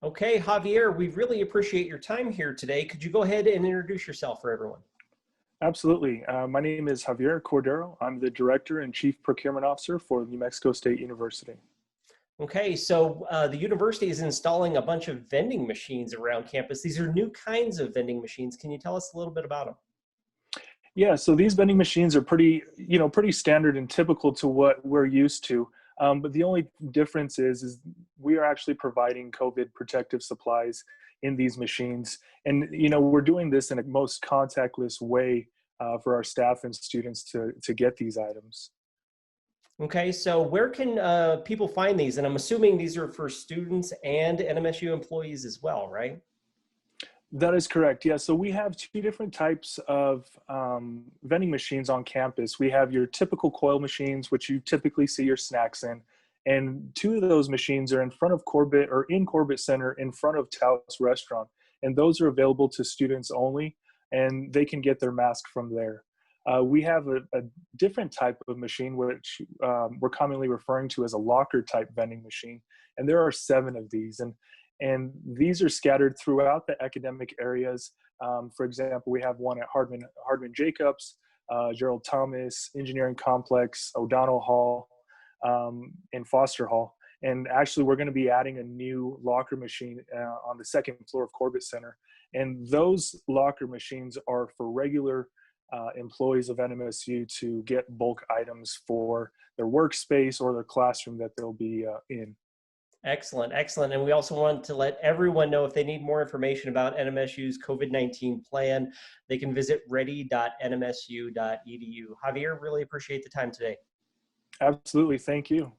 Okay, Javier, we really appreciate your time here today. Could you go ahead and introduce yourself for everyone? Absolutely. My name is Javier Cordero. I'm the Director and Chief Procurement Officer for New Mexico State University. Okay, so the university is installing a bunch of vending machines around campus. These are new kinds of vending machines. Can you tell us a little bit about them? Yeah, so these vending machines are pretty standard and typical to what we're used to. But the only difference is we are actually providing COVID protective supplies in these machines. And, we're doing this in a most contactless way for our staff and students to get these items. Okay, so where can people find these? And I'm assuming these are for students and NMSU employees as well, right? That is correct. Yeah. So we have two different types of vending machines on campus. We have your typical coil machines, which you typically see your snacks in. And two of those machines are in front of Corbett or in Corbett Center in front of Taos Restaurant. And those are available to students only, and they can get their mask from there. We have a different type of machine, which we're commonly referring to as a locker type vending machine. And there are 7 of these. And these are scattered throughout the academic areas. For example, we have one at Hardman Jacobs, Gerald Thomas, Engineering Complex, O'Donnell Hall, and Foster Hall. And actually, we're going to be adding a new locker machine on the 2nd floor of Corbett Center. And those locker machines are for regular employees of NMSU to get bulk items for their workspace or their classroom that they'll be in. Excellent, excellent. And we also want to let everyone know if they need more information about NMSU's COVID-19 plan, they can visit ready.nmsu.edu. Javier, really appreciate the time today. Absolutely. Thank you.